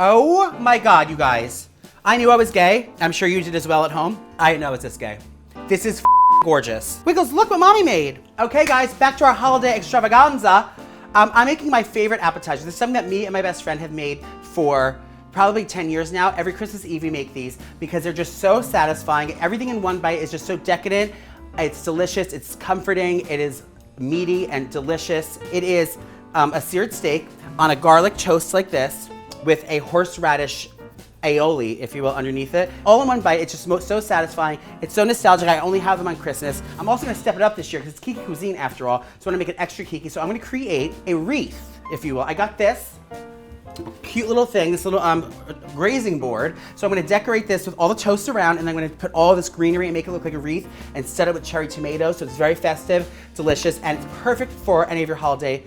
Oh my God, you guys. I knew I was gay. I'm sure you did as well at home. I didn't know I was this gay. This is gorgeous. Wiggles, look what mommy made. Okay guys, back to our holiday extravaganza. I'm making my favorite appetizer. This is something that me and my best friend have made for probably 10 years now. Every Christmas Eve we make these because they're just so satisfying. Everything in one bite is just so decadent. It's delicious, it's comforting, it is meaty and delicious. It is a seared steak on a garlic toast like this with a horseradish aïoli, if you will, underneath it. All in one bite, it's just so satisfying. It's so nostalgic, I only have them on Christmas. I'm also gonna step it up this year because it's Kiki Kuisine after all, so I wanna make it extra Kiki. So I'm gonna create a wreath, if you will. I got this cute little thing, this little grazing board. So I'm gonna decorate this with all the toast around, and I'm gonna put all this greenery and make it look like a wreath and set it with cherry tomatoes. So it's very festive, delicious, and it's perfect for any of your holiday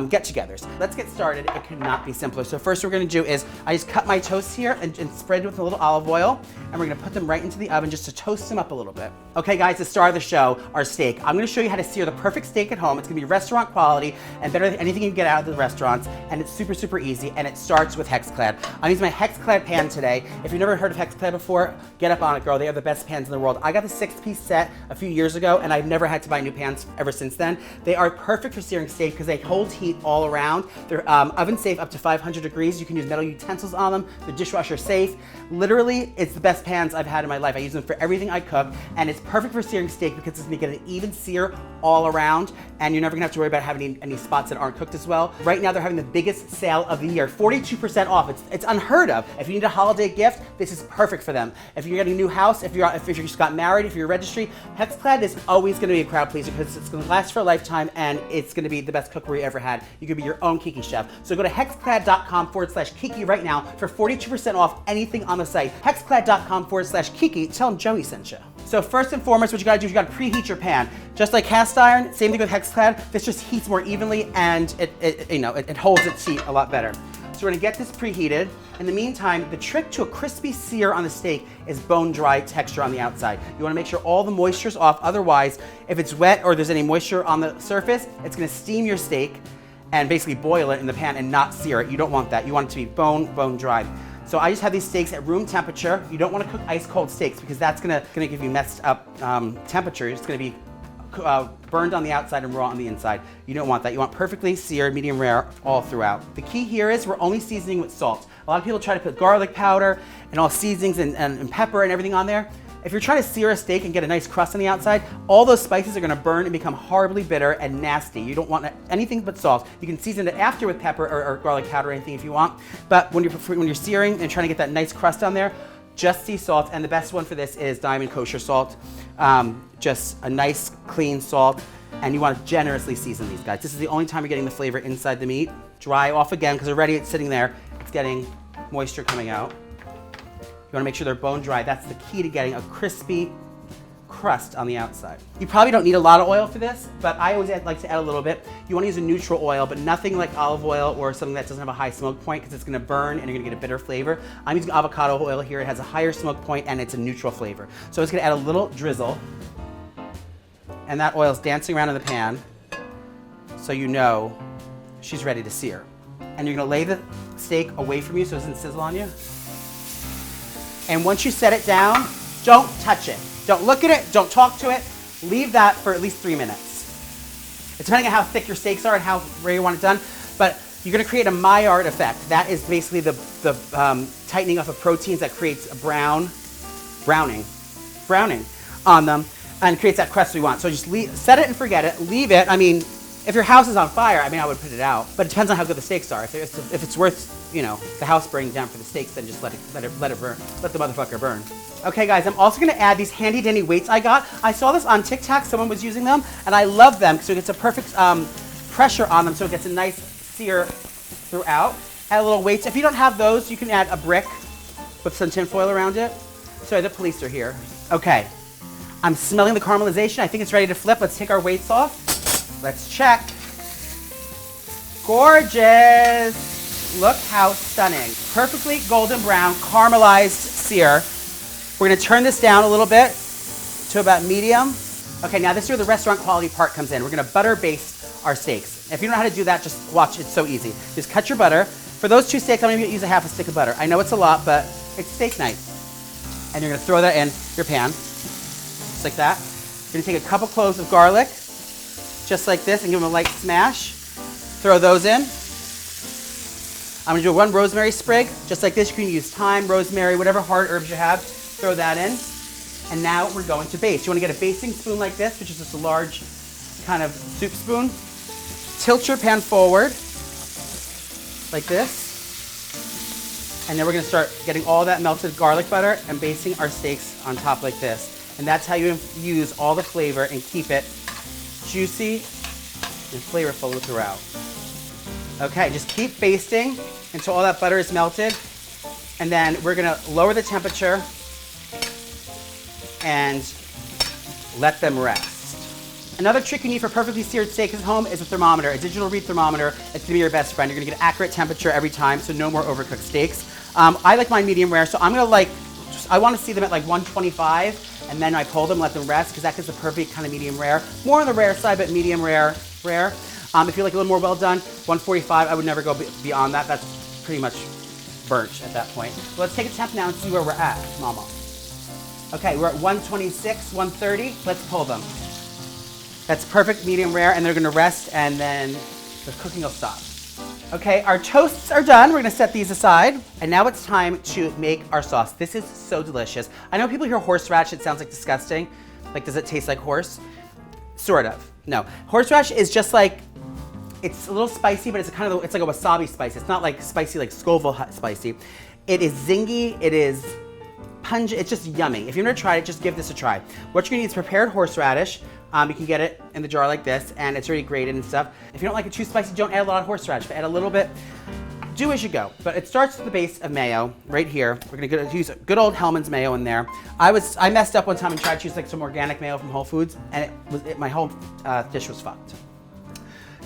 get-togethers. Let's get started. It could not be simpler. So first what we're gonna do is I just cut my toast here and spread it with a little olive oil, and we're gonna put them right into the oven just to toast them up a little bit. Okay guys, the star of the show, our steak. I'm gonna show you how to sear the perfect steak at home. It's gonna be restaurant quality and better than anything you can get out of the restaurants, and it's super, super easy, and it starts with Hexclad. I'm using my Hexclad pan today. If you've never heard of Hexclad before, get up on it, girl. They are the best pans in the world. I got the 6-piece set a few years ago, and I've never had to buy new pans ever since then. They are perfect for searing steak because they hold heat all around. They're oven safe up to 500 degrees. You can use metal utensils on them. They're dishwasher safe. Literally, it's the best pans I've had in my life. I use them for everything I cook, and it's perfect for searing steak because it's gonna get an even sear all around, and you're never gonna have to worry about having any spots that aren't cooked as well. Right now, they're having the biggest sale of the year, 42% off. It's unheard of. If you need a holiday gift, this is perfect for them. If you're getting a new house, if you just got married, if you're a registry, Hexclad is always gonna be a crowd pleaser because it's gonna last for a lifetime, and it's gonna be the best cookware you ever had. You could be your own Kiki chef. So go to hexclad.com/Kiki right now for 42% off anything on the site. Hexclad.com/Kiki. Tell them Joey sent you. So first and foremost, what you gotta do is you gotta preheat your pan. Just like cast iron, same thing with Hexclad, this just heats more evenly, and it holds its heat a lot better. So we're gonna get this preheated. In the meantime, the trick to a crispy sear on the steak is bone dry texture on the outside. You wanna make sure all the moisture's off, otherwise, if it's wet or there's any moisture on the surface, it's gonna steam your steak and basically boil it in the pan and not sear it. You don't want that. You want it to be bone dry. So I just have these steaks at room temperature. You don't want to cook ice cold steaks because that's gonna give you messed up temperature. It's gonna be burned on the outside and raw on the inside. You don't want that. You want perfectly seared, medium rare, all throughout. The key here is we're only seasoning with salt. A lot of people try to put garlic powder and all seasonings and pepper and everything on there. If you're trying to sear a steak and get a nice crust on the outside, all those spices are gonna burn and become horribly bitter and nasty. You don't want anything but salt. You can season it after with pepper or garlic powder or anything if you want, but when you're searing and trying to get that nice crust on there, just sea salt, and the best one for this is Diamond Kosher salt. Just a nice, clean salt, and you want to generously season these guys. This is the only time you're getting the flavor inside the meat. Dry off again, because already it's sitting there. It's getting moisture coming out. You wanna make sure they're bone dry. That's the key to getting a crispy crust on the outside. You probably don't need a lot of oil for this, but I always like to add a little bit. You wanna use a neutral oil, but nothing like olive oil or something that doesn't have a high smoke point because it's gonna burn and you're gonna get a bitter flavor. I'm using avocado oil here. It has a higher smoke point and it's a neutral flavor. So I'm just gonna add a little drizzle, and that oil's dancing around in the pan so you know she's ready to sear. And you're gonna lay the steak away from you so it doesn't sizzle on you. And once you set it down, don't touch it. Don't look at it, don't talk to it. Leave that for at least 3 minutes. It's depending on how thick your steaks are and how rare you want it done, but you're gonna create a Maillard effect. That is basically the tightening up of proteins that creates a browning on them and creates that crust we want. So just set it and forget it, leave it. I mean, if your house is on fire, I would put it out, but it depends on how good the steaks are. If it's worth, the house burning down for the steaks, then just let it burn. Let the motherfucker burn. Okay guys, I'm also gonna add these handy dandy weights I got. I saw this on TikTok, someone was using them, and I love them because it gets a perfect pressure on them so it gets a nice sear throughout. Add little weights. If you don't have those, you can add a brick with some tin foil around it. Sorry, the police are here. Okay, I'm smelling the caramelization. I think it's ready to flip. Let's take our weights off. Let's check. Gorgeous. Look how stunning. Perfectly golden brown, caramelized sear. We're gonna turn this down a little bit to about medium. Okay, now this is where the restaurant quality part comes in. We're gonna butter baste our steaks. If you don't know how to do that, just watch, it's so easy. Just cut your butter, For those 2 steaks, I'm gonna use a half a stick of butter. I know it's a lot, but it's steak night. And you're gonna throw that in your pan, just like that. You're gonna take a couple cloves of garlic, just like this, and give them a light smash. Throw those in. I'm gonna do 1 rosemary sprig, just like this. You can use thyme, rosemary, whatever hard herbs you have. Throw that in. And now we're going to baste. You wanna get a basting spoon like this, which is just a large kind of soup spoon. Tilt your pan forward, like this. And then we're gonna start getting all that melted garlic butter and basting our steaks on top like this. And that's how you infuse all the flavor and keep it juicy and flavorful throughout. Okay, just keep basting until all that butter is melted. And then we're gonna lower the temperature and let them rest. Another trick you need for perfectly seared steak at home is a thermometer, a digital Wreath thermometer. It's gonna be your best friend. You're gonna get accurate temperature every time, so no more overcooked steaks. I like mine medium rare, so I'm gonna I wanna see them at like 125, and then I pull them, let them rest, because that gives the perfect kind of medium rare. More on the rare side, but medium rare. If you like a little more well done, 145, I would never go beyond that. That's pretty much burnt at that point. So let's take a temp now and see where we're at, mama. Okay, we're at 126, 130. Let's pull them. That's perfect medium rare, and they're gonna rest, and then the cooking will stop. Okay, our toasts are done. We're gonna set these aside. And now it's time to make our sauce. This is so delicious. I know people hear horseradish, it sounds like disgusting. Like, does it taste like horse? Sort of, no. Horseradish is just like, it's a little spicy, but it's like a wasabi spice. It's not like spicy like Scoville spicy. It is zingy, it is pungent, it's just yummy. If you've never tried it, just give this a try. What you're gonna need is prepared horseradish. You can get it in the jar like this, and it's already grated and stuff. If you don't like it too spicy, don't add a lot of horseradish, but add a little bit. Do as you go. But it starts with the base of mayo right here. We're gonna use good old Hellmann's mayo in there. I messed up one time and tried to use like some organic mayo from Whole Foods, and my whole dish was fucked.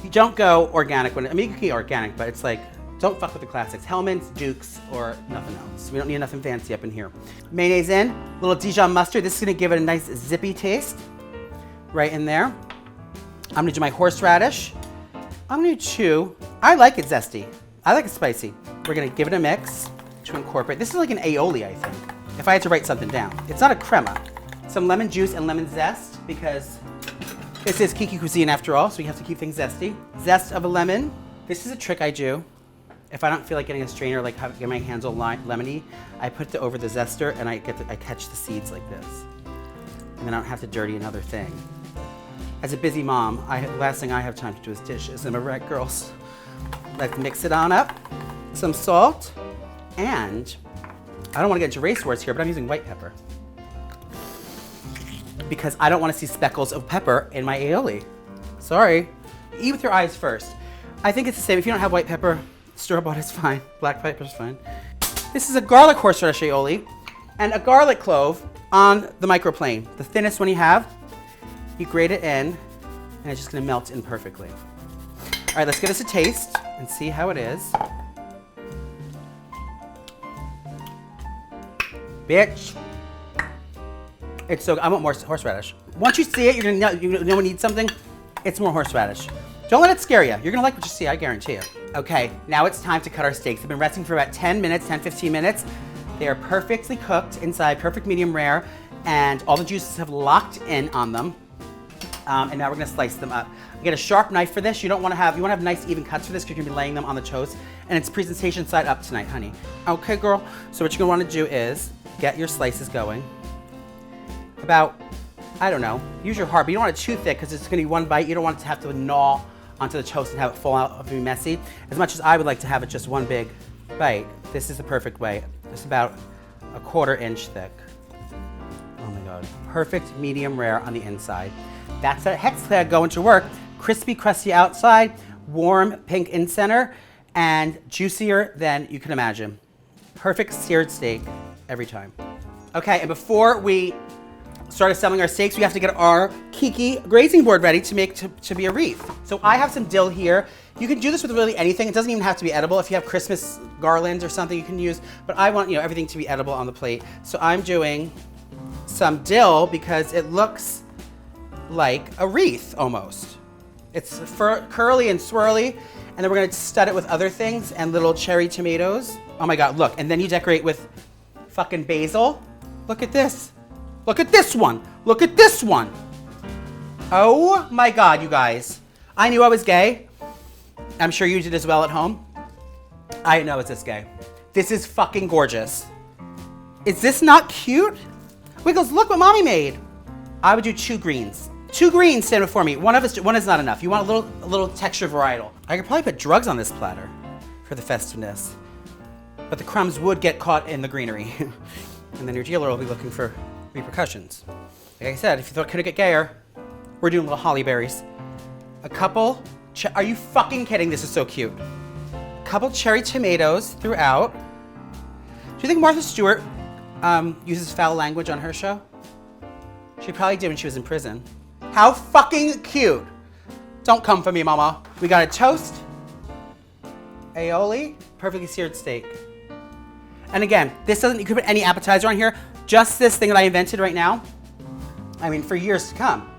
You don't go organic you can get organic, but it's like, don't fuck with the classics. Hellmann's, Duke's, or nothing else. We don't need nothing fancy up in here. Mayonnaise in, a little Dijon mustard. This is gonna give it a nice zippy taste. Right in there. I'm gonna do my horseradish. I'm gonna chew. I like it zesty. I like it spicy. We're gonna give it a mix to incorporate. This is like an aioli, I think, if I had to write something down. It's not a crema. Some lemon juice and lemon zest, because this is Kiki Kuisine after all, so you have to keep things zesty. Zest of a lemon. This is a trick I do. If I don't feel like getting a strainer, like get my hands all lemony, I put it over the zester and I catch the seeds like this. And then I don't have to dirty another thing. As a busy mom, last thing I have time to do is dishes. Am I right, girls? Let's mix it on up. Some salt. And I don't want to get into race wars here, but I'm using white pepper. Because I don't want to see speckles of pepper in my aioli. Sorry. Eat with your eyes first. I think it's the same. If you don't have white pepper, store-bought is fine. Black pepper is fine. This is a garlic horseradish aioli and a garlic clove on the microplane. The thinnest one you have. You grate it in, and it's just gonna melt in perfectly. All right, let's give this a taste and see how it is. Bitch. It's so, I want more horseradish. Once you see it, you're gonna know, you know when you need something, it's more horseradish. Don't let it scare you. You're gonna like what you see, I guarantee you. Okay, now it's time to cut our steaks. They've been resting for about 10 minutes, 10, 15 minutes. They are perfectly cooked inside, perfect medium rare, and all the juices have locked in on them. And now we're gonna slice them up. Get a sharp knife for this. You wanna have nice even cuts for this because you're gonna be laying them on the toast. And it's presentation side up tonight, honey. Okay, girl. So what you're gonna wanna do is get your slices going. About, I don't know, use your heart, but you don't want it too thick because it's gonna be one bite. You don't want it to have to gnaw onto the toast and have it fall out and be messy. As much as I would like to have it just one big bite, this is the perfect way. Just about a 1/4 inch thick. Oh my God. Perfect medium rare on the inside. That's that Hexclad going to work. Crispy, crusty outside, warm pink in center, and juicier than you can imagine. Perfect seared steak every time. Okay, and before we start assembling our steaks, we have to get our Kiki grazing board ready to make to be a wreath. So I have some dill here. You can do this with really anything. It doesn't even have to be edible. If you have Christmas garlands or something you can use, but I want everything to be edible on the plate. So I'm doing some dill because it looks like a wreath almost. It's curly and swirly, And then we're gonna stud it with other things and little cherry tomatoes. Oh my God, look. And then you decorate with fucking basil. Look at this. Look at this one. Look at this one. Oh my God, you guys. I knew I was gay. I'm sure you did as well at home. I didn't know it was this gay. This is fucking gorgeous. Is this not cute? Wiggles, look what mommy made. I would do 2 greens. 2 greens stand before me. One is not enough. You want a little texture varietal. I could probably put drugs on this platter for the festiveness, but the crumbs would get caught in the greenery. And then your dealer will be looking for repercussions. Like I said, if you thought it could get gayer, we're doing little holly berries. A couple, are you fucking kidding? This is so cute. A couple cherry tomatoes throughout. Do you think Martha Stewart uses foul language on her show? She probably did when she was in prison. How fucking cute. Don't come for me, mama. We got a toast, aïoli, perfectly seared steak. And again, this doesn't, you could put any appetizer on here. Just this thing that I invented right now. I mean, for years to come.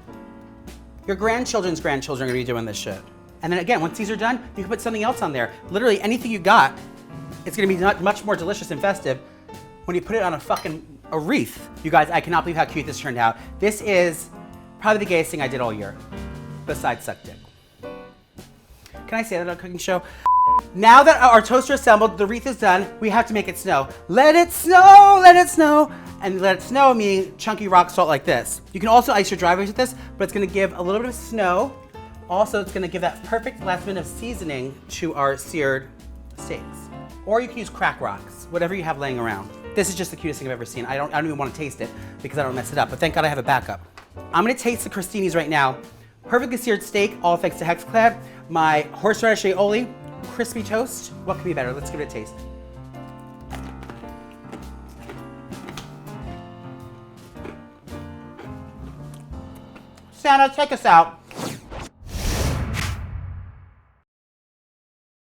Your grandchildren's grandchildren are gonna be doing this shit. And then again, once these are done, you can put something else on there. Literally anything you got, it's gonna be much more delicious and festive when you put it on a wreath. You guys, I cannot believe how cute this turned out. This is probably the gayest thing I did all year, besides suck dick. Can I say that on a cooking show? Now that our toaster assembled, the wreath is done, we have to make it snow. Let it snow, let it snow. And let it snow meaning chunky rock salt like this. You can also ice your driveways with this, but it's gonna give a little bit of snow. Also, it's gonna give that perfect last minute of seasoning to our seared steaks. Or you can use crack rocks, whatever you have laying around. This is just the cutest thing I've ever seen. I don't even want to taste it because I don't mess it up, but thank God I have a backup. I'm gonna taste the crostinis right now. Perfectly seared steak, all thanks to Hexclad. My horseradish aïoli, crispy toast. What could be better? Let's give it a taste. Santa, take us out.